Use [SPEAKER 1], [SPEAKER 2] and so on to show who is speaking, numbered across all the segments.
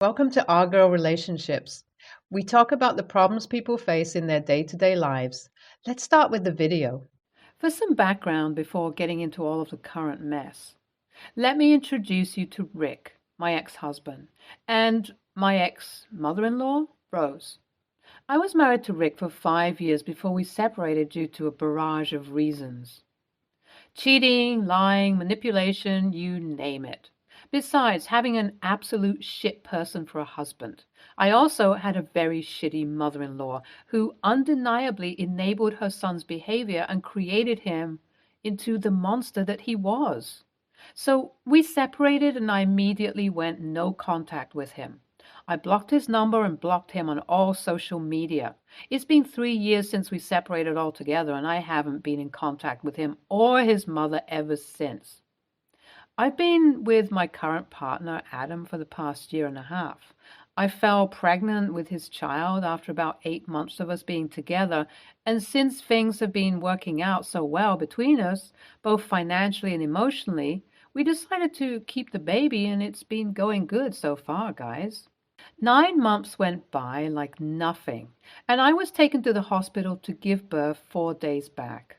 [SPEAKER 1] Welcome to Our Girl Relationships. We talk about the problems people face in their day-to-day lives. Let's start with the video.
[SPEAKER 2] For some background before getting into all of the current mess, let me introduce you to Rick, my ex-husband, and my ex-mother-in-law, Rose. I was married to Rick for 5 years before we separated due to a barrage of reasons. Cheating, lying, manipulation, you name it. Besides having an absolute shit person for a husband, I also had a very shitty mother-in-law who undeniably enabled her son's behavior and created him into the monster that he was. So we separated and I immediately went no contact with him. I blocked his number and blocked him on all social media. It's been 3 years since we separated altogether, and I haven't been in contact with him or his mother ever since. I've been with my current partner, Adam, for the past year and a half. I fell pregnant with his child after about 8 months of us being together, and since things have been working out so well between us, both financially and emotionally, we decided to keep the baby, and it's been going good so far, guys. 9 months went by like nothing, and I was taken to the hospital to give birth 4 days back.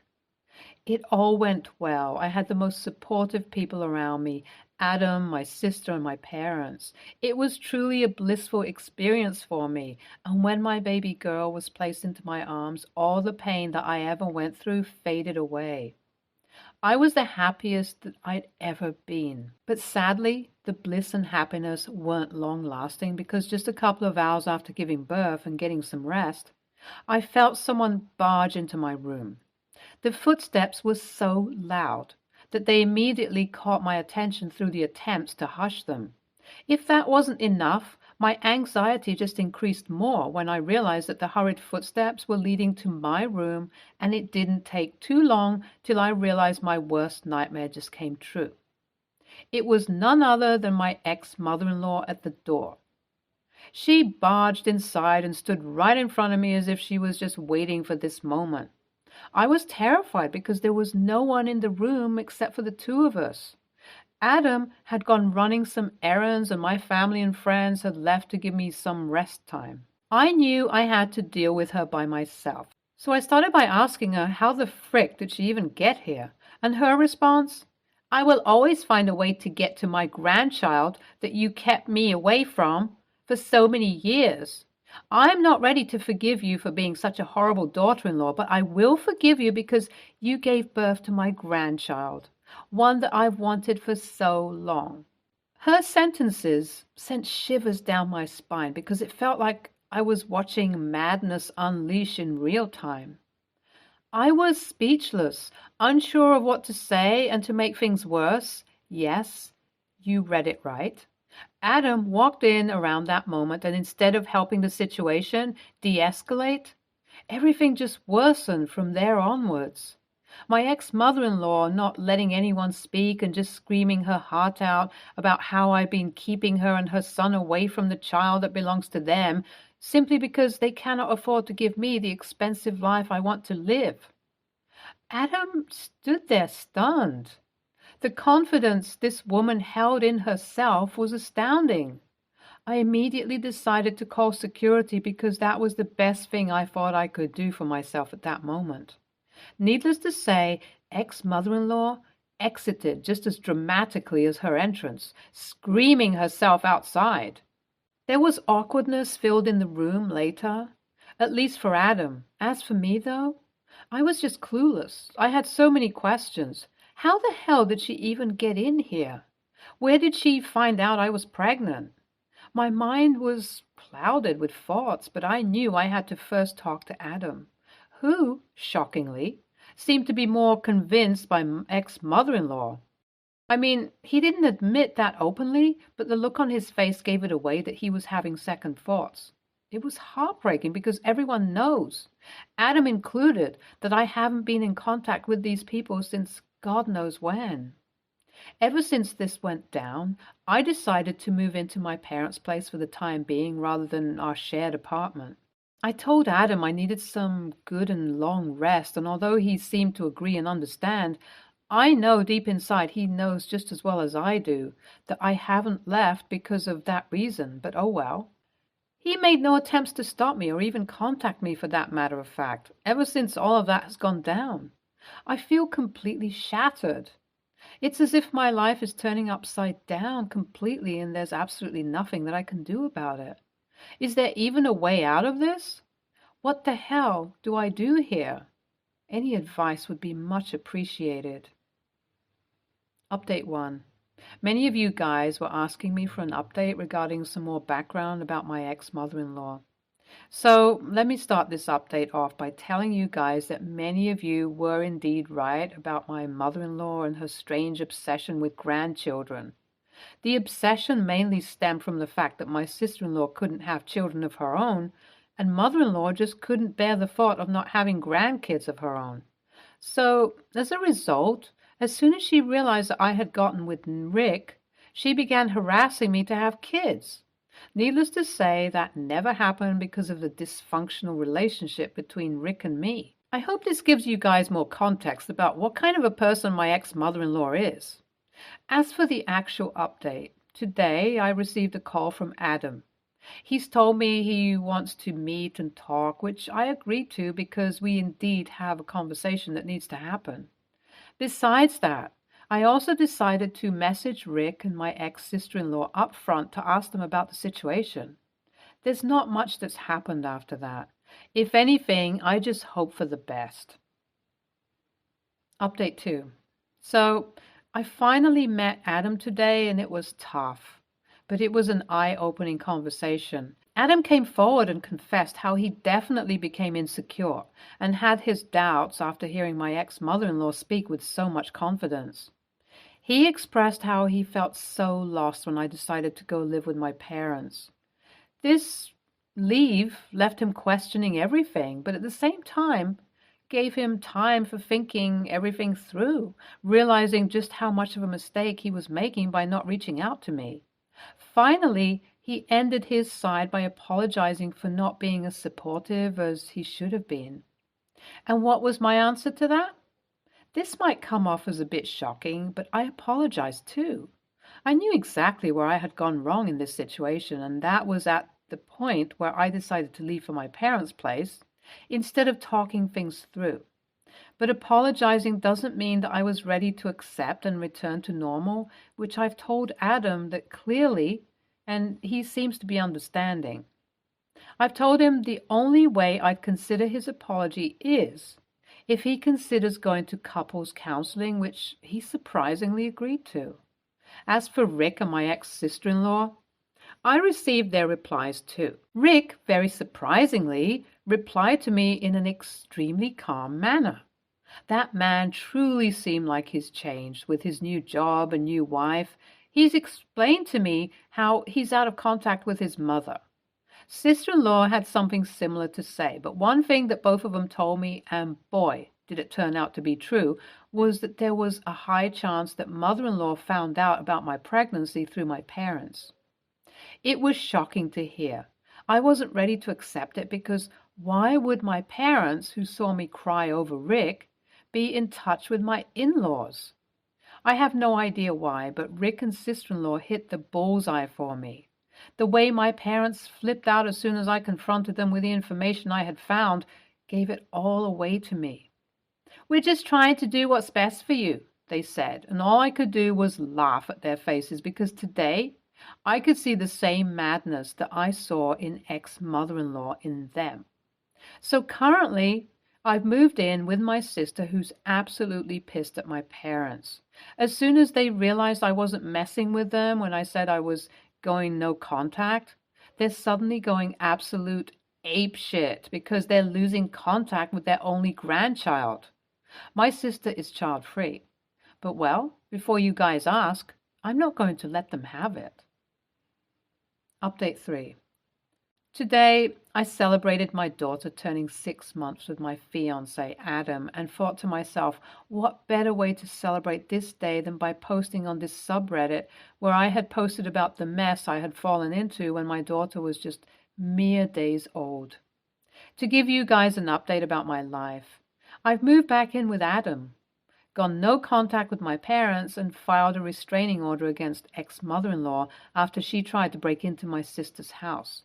[SPEAKER 2] It all went well. I had the most supportive people around me, Adam, my sister, and my parents. It was truly a blissful experience for me, and when my baby girl was placed into my arms, all the pain that I ever went through faded away. I was the happiest that I'd ever been. But sadly, the bliss and happiness weren't long lasting because just a couple of hours after giving birth and getting some rest, I felt someone barge into my room. The footsteps were so loud that they immediately caught my attention through the attempts to hush them. If that wasn't enough, my anxiety just increased more when I realized that the hurried footsteps were leading to my room, and it didn't take too long till I realized my worst nightmare just came true. It was none other than my ex-mother-in-law at the door. She barged inside and stood right in front of me as if she was just waiting for this moment. I was terrified because there was no one in the room except for the two of us. Adam had gone running some errands, and my family and friends had left to give me some rest time. I knew I had to deal with her by myself, so I started by asking her how the frick did she even get here, and her response, "I will always find a way to get to my grandchild that you kept me away from for so many years. I'm not ready to forgive you for being such a horrible daughter-in-law, but I will forgive you because you gave birth to my grandchild, one that I've wanted for so long." Her sentences sent shivers down my spine because it felt like I was watching madness unleash in real time. I was speechless, unsure of what to say, and to make things worse, yes, you read it right, Adam walked in around that moment, and instead of helping the situation de-escalate, everything just worsened from there onwards. My ex-mother-in-law not letting anyone speak and just screaming her heart out about how I've been keeping her and her son away from the child that belongs to them simply because they cannot afford to give me the expensive life I want to live. Adam stood there stunned. The confidence this woman held in herself was astounding. I immediately decided to call security because that was the best thing I thought I could do for myself at that moment. Needless to say, ex-mother-in-law exited just as dramatically as her entrance, screaming herself outside. There was awkwardness filled in the room later, at least for Adam. As for me, though, I was just clueless. I had so many questions. How the hell did she even get in here? Where did she find out I was pregnant? My mind was clouded with thoughts, but I knew I had to first talk to Adam, who, shockingly, seemed to be more convinced by ex-mother-in-law. I mean, he didn't admit that openly, but the look on his face gave it away that he was having second thoughts. It was heartbreaking because everyone knows, Adam included, that I haven't been in contact with these people since God knows when. Ever since this went down, I decided to move into my parents' place for the time being rather than our shared apartment. I told Adam I needed some good and long rest, and although he seemed to agree and understand, I know deep inside he knows just as well as I do that I haven't left because of that reason, but oh well. He made no attempts to stop me or even contact me for that matter of fact, ever since all of that has gone down. I feel completely shattered. It's as if my life is turning upside down completely and there's absolutely nothing that I can do about it. Is there even a way out of this? What the hell do I do here? Any advice would be much appreciated. Update 1. Many of you guys were asking me for an update regarding some more background about my ex-mother-in-law. So let me start this update off by telling you guys that many of you were indeed right about my mother-in-law and her strange obsession with grandchildren. The obsession mainly stemmed from the fact that my sister-in-law couldn't have children of her own, and mother-in-law just couldn't bear the thought of not having grandkids of her own. So, as a result, as soon as she realized that I had gotten with Rick, she began harassing me to have kids. Needless to say, that never happened because of the dysfunctional relationship between Rick and me. I hope this gives you guys more context about what kind of a person my ex-mother-in-law is. As for the actual update, today I received a call from Adam. He's told me he wants to meet and talk, which I agreed to because we indeed have a conversation that needs to happen. Besides that, I also decided to message Rick and my ex-sister-in-law up front to ask them about the situation. There's not much that's happened after that. If anything, I just hope for the best. Update 2. So, I finally met Adam today and it was tough, but it was an eye-opening conversation. Adam came forward and confessed how he definitely became insecure and had his doubts after hearing my ex-mother-in-law speak with so much confidence. He expressed how he felt so lost when I decided to go live with my parents. This leave left him questioning everything, but at the same time gave him time for thinking everything through, realizing just how much of a mistake he was making by not reaching out to me. Finally, he ended his side by apologizing for not being as supportive as he should have been. And what was my answer to that? This might come off as a bit shocking, but I apologized too. I knew exactly where I had gone wrong in this situation, and that was at the point where I decided to leave for my parents' place instead of talking things through. But apologizing doesn't mean that I was ready to accept and return to normal, which I've told Adam that clearly, and he seems to be understanding. I've told him the only way I'd consider his apology is if he considers going to couples counseling, which he surprisingly agreed to. As for Rick and my ex-sister-in-law, I received their replies too. Rick, very surprisingly, replied to me in an extremely calm manner. That man truly seemed like he's changed with his new job and new wife. He's explained to me how he's out of contact with his mother. Sister-in-law had something similar to say, but one thing that both of them told me, and boy, did it turn out to be true, was that there was a high chance that mother-in-law found out about my pregnancy through my parents. It was shocking to hear. I wasn't ready to accept it because why would my parents, who saw me cry over Rick, be in touch with my in-laws? I have no idea why, but Rick and sister-in-law hit the bullseye for me. The way my parents flipped out as soon as I confronted them with the information I had found gave it all away to me. "We're just trying to do what's best for you," they said, and all I could do was laugh at their faces because today I could see the same madness that I saw in ex-mother-in-law in them. So currently, I've moved in with my sister who's absolutely pissed at my parents. As soon as they realized I wasn't messing with them when I said I was going no contact, they're suddenly going absolute apeshit because they're losing contact with their only grandchild. My sister is child-free. But well, before you guys ask, I'm not going to let them have it. Update 3. Today, I celebrated my daughter turning 6 months with my fiancé, Adam, and thought to myself, what better way to celebrate this day than by posting on this subreddit where I had posted about the mess I had fallen into when my daughter was just mere days old. To give you guys an update about my life, I've moved back in with Adam. gone no contact with my parents, and filed a restraining order against ex-mother-in-law after she tried to break into my sister's house.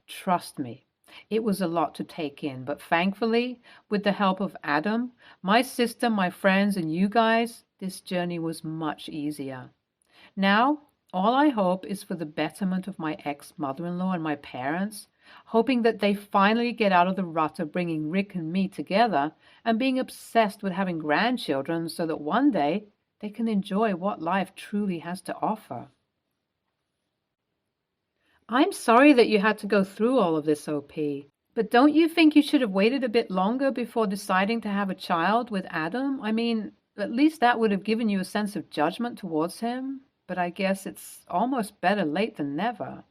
[SPEAKER 2] Trust me, it was a lot to take in, but thankfully, with the help of Adam, my sister, my friends, and you guys, this journey was much easier. Now, all I hope is for the betterment of my ex-mother-in-law and my parents, hoping that they finally get out of the rut of bringing Rick and me together and being obsessed with having grandchildren so that one day they can enjoy what life truly has to offer. I'm sorry that you had to go through all of this, OP, but don't you think you should have waited a bit longer before deciding to have a child with Adam? I mean, at least that would have given you a sense of judgment towards him, but I guess it's almost better late than never.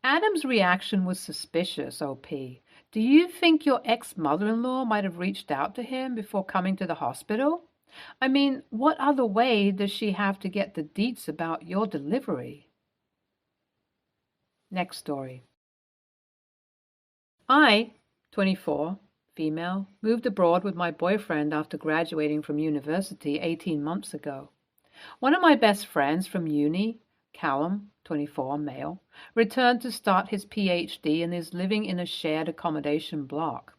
[SPEAKER 2] Adam's reaction was suspicious, OP. Do you think your ex-mother-in-law might have reached out to him before coming to the hospital? I mean, what other way does she have to get the deets about your delivery? Next story. I, 24, female, moved abroad with my boyfriend after graduating from university 18 months ago. One of my best friends from uni, Callum, 24, male, returned to start his PhD and is living in a shared accommodation block.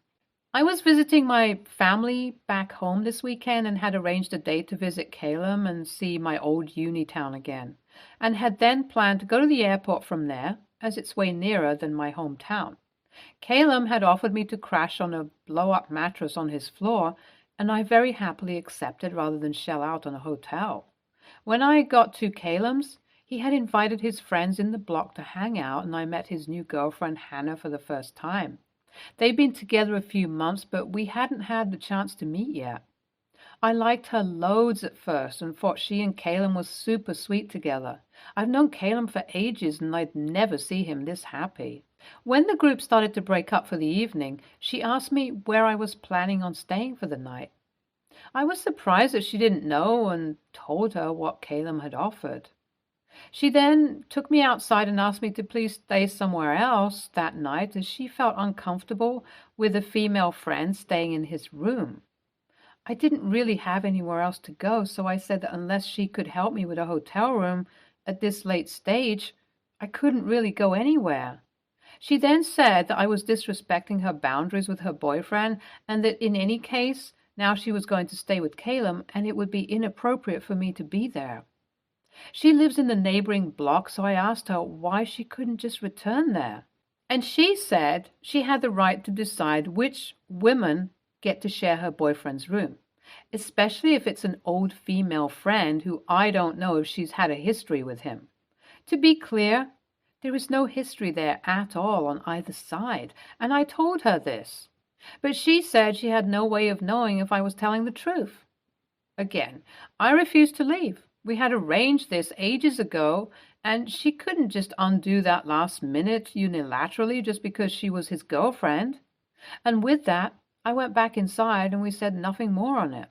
[SPEAKER 2] I was visiting my family back home this weekend and had arranged a date to visit Callum and see my old uni town again, and had then planned to go to the airport from there, as it's way nearer than my hometown. Callum had offered me to crash on a blow-up mattress on his floor, and I very happily accepted rather than shell out on a hotel. When I got to Callum's, he had invited his friends in the block to hang out, and I met his new girlfriend Hannah for the first time. They'd been together a few months, but we hadn't had the chance to meet yet. I liked her loads at first and thought she and Callum was super sweet together. I've known Callum for ages and I'd never see him this happy. When the group started to break up for the evening, she asked me where I was planning on staying for the night. I was surprised that she didn't know and told her what Callum had offered. She then took me outside and asked me to please stay somewhere else that night as she felt uncomfortable with a female friend staying in his room. I didn't really have anywhere else to go, so I said that unless she could help me with a hotel room at this late stage, I couldn't really go anywhere. She then said that I was disrespecting her boundaries with her boyfriend and that in any case, now she was going to stay with Callum and it would be inappropriate for me to be there. She lives in the neighboring block, so I asked her why she couldn't just return there. And she said she had the right to decide which women get to share her boyfriend's room, especially if it's an old female friend who I don't know if she's had a history with him. To be clear, there is no history there at all on either side, and I told her this. But she said she had no way of knowing if I was telling the truth. Again, I refused to leave. We had arranged this ages ago, and she couldn't just undo that last minute unilaterally just because she was his girlfriend. And with that, I went back inside and we said nothing more on it.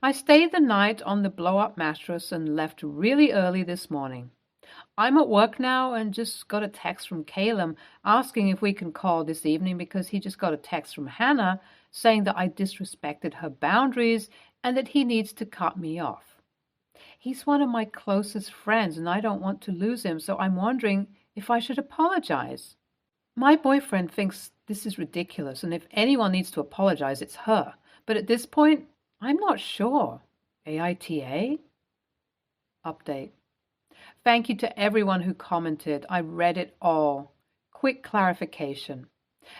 [SPEAKER 2] I stayed the night on the blow-up mattress and left really early this morning. I'm at work now and just got a text from Callum asking if we can call this evening because he just got a text from Hannah saying that I disrespected her boundaries and that he needs to cut me off. He's one of my closest friends and I don't want to lose him, so I'm wondering if I should apologize. My boyfriend thinks this is ridiculous, and if anyone needs to apologize, it's her. But at this point, I'm not sure. AITA? Update. Thank you to everyone who commented. I read it all. Quick clarification.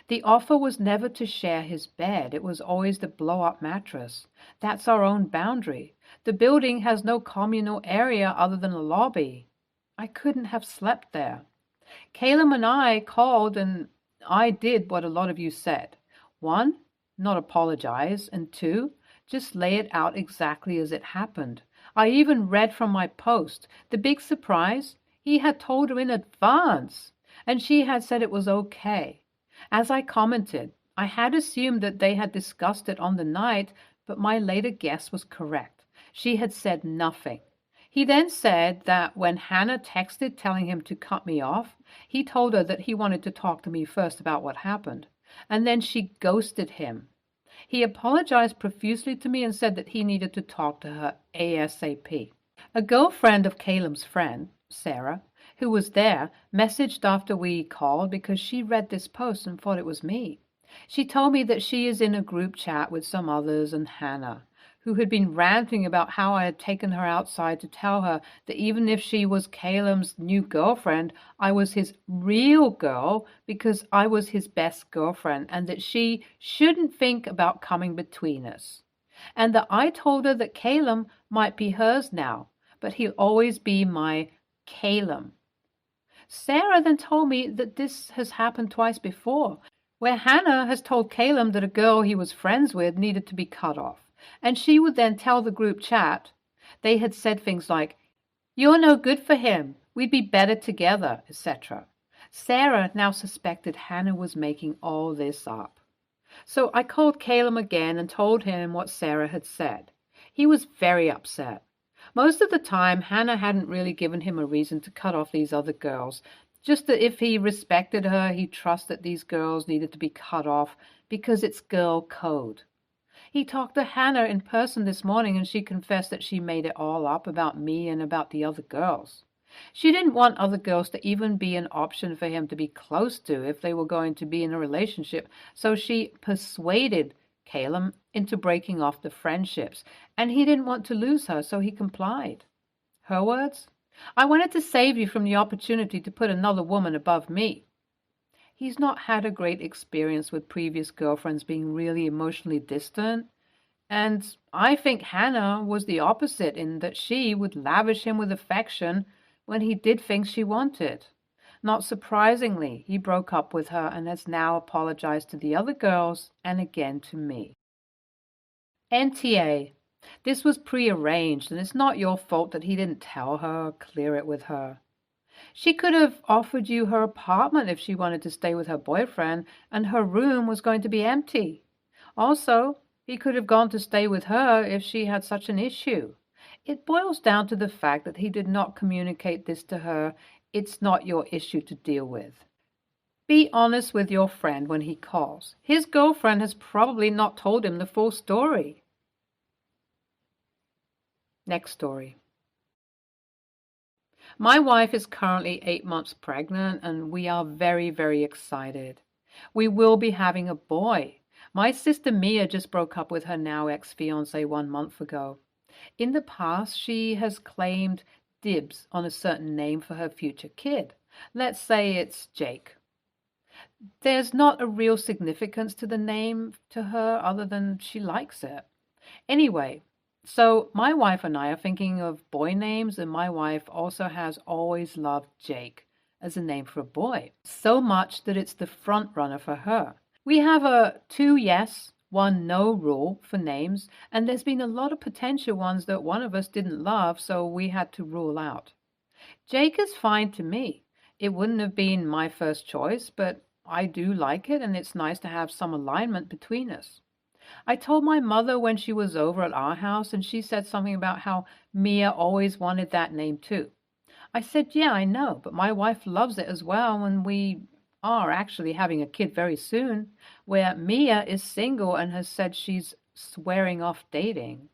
[SPEAKER 2] The offer was never to share his bed. It was always the blow-up mattress. That's our own boundary. The building has no communal area other than a lobby. I couldn't have slept there. Callum and I called and I did what a lot of you said. 1, not apologize, and 2, just lay it out exactly as it happened. I even read from my post. The big surprise, he had told her in advance, and she had said it was okay. As I commented, I had assumed that they had discussed it on the night, but my later guess was correct. She had said nothing. He then said that when Hannah texted telling him to cut me off, he told her that he wanted to talk to me first about what happened, and then she ghosted him. He apologized profusely to me and said that he needed to talk to her ASAP. A girlfriend of Caleb's friend, Sarah, who was there, messaged after we called because she read this post and thought it was me. She told me that she is in a group chat with some others and Hannah, who had been ranting about how I had taken her outside to tell her that even if she was Caleb's new girlfriend, I was his real girl because I was his best girlfriend, and that she shouldn't think about coming between us. And that I told her that Caleb might be hers now, but he'll always be my Caleb. Sarah then told me that this has happened twice before, where Hannah has told Caleb that a girl he was friends with needed to be cut off. And she would then tell the group chat. They had said things like, "You're no good for him. We'd be better together," etc. Sarah now suspected Hannah was making all this up. So I called Caleb again and told him what Sarah had said. He was very upset. Most of the time, Hannah hadn't really given him a reason to cut off these other girls. Just that if he respected her, he trusted these girls needed to be cut off because it's girl code. He talked to Hannah in person this morning, and she confessed that she made it all up about me and about the other girls. She didn't want other girls to even be an option for him to be close to if they were going to be in a relationship, so she persuaded Caleb into breaking off the friendships, and he didn't want to lose her, so he complied. Her words? "I wanted to save you from the opportunity to put another woman above me." He's not had a great experience with previous girlfriends being really emotionally distant. And I think Hannah was the opposite in that she would lavish him with affection when he did things she wanted. Not surprisingly, he broke up with her and has now apologized to the other girls and again to me. NTA. This was prearranged, and it's not your fault that he didn't tell her or clear it with her. She could have offered you her apartment if she wanted to stay with her boyfriend, and her room was going to be empty. Also, he could have gone to stay with her if she had such an issue. It boils down to the fact that he did not communicate this to her. It's not your issue to deal with. Be honest with your friend when he calls. His girlfriend has probably not told him the full story. Next story. My wife is currently 8 months pregnant, and we are very, very excited. We will be having a boy. My sister Mia just broke up with her now ex-fiancé 1 month ago. In the past, she has claimed dibs on a certain name for her future kid. Let's say it's Jake. There's not a real significance to the name to her other than she likes it. Anyway, so my wife and I are thinking of boy names, and my wife also has always loved Jake as a name for a boy, so much that it's the front runner for her. We have a 2 yes, 1 no rule for names, and there's been a lot of potential ones that one of us didn't love, so we had to rule out. Jake is fine to me. It wouldn't have been my first choice, but I do like it, and it's nice to have some alignment between us. I told my mother when she was over at our house, and she said something about how Mia always wanted that name too. I said, yeah, I know, but my wife loves it as well, and we are actually having a kid very soon, where Mia is single and has said she's swearing off dating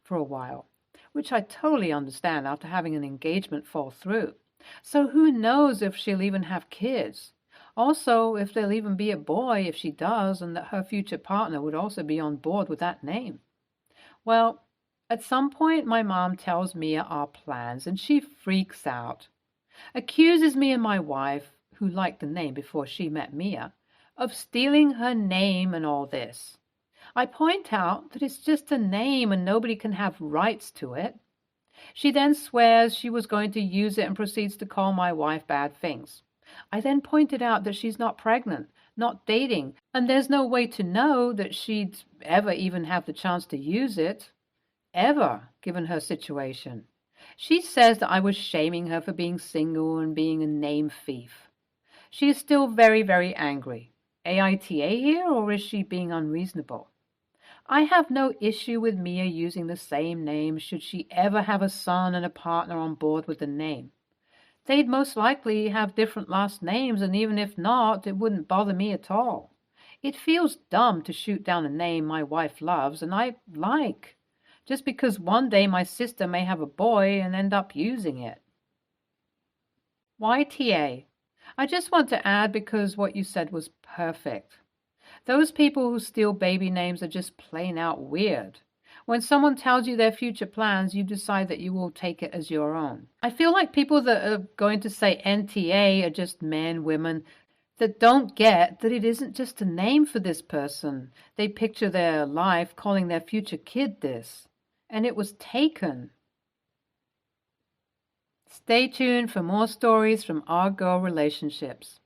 [SPEAKER 2] for a while, which I totally understand after having an engagement fall through. So who knows if she'll even have kids? Also, if there'll even be a boy if she does, and that her future partner would also be on board with that name. Well, at some point my mom tells Mia our plans, and she freaks out. Accuses me and my wife, who liked the name before she met Mia, of stealing her name and all this. I point out that it's just a name and nobody can have rights to it. She then swears she was going to use it and proceeds to call my wife bad things. I then pointed out that she's not pregnant, not dating, and there's no way to know that she'd ever even have the chance to use it. Ever, given her situation. She says that I was shaming her for being single and being a name thief. She is still very, very angry. AITA here, or is she being unreasonable? I have no issue with Mia using the same name should she ever have a son and a partner on board with the name. They'd most likely have different last names, and even if not, it wouldn't bother me at all. It feels dumb to shoot down a name my wife loves and I like, just because one day my sister may have a boy and end up using it. YTA. I just want to add because what you said was perfect. Those people who steal baby names are just plain out weird. When someone tells you their future plans, you decide that you will take it as your own. I feel like people that are going to say NTA are just men, women, that don't get that it isn't just a name for this person. They picture their life calling their future kid this, and it was taken. Stay tuned for more stories from our girl relationships.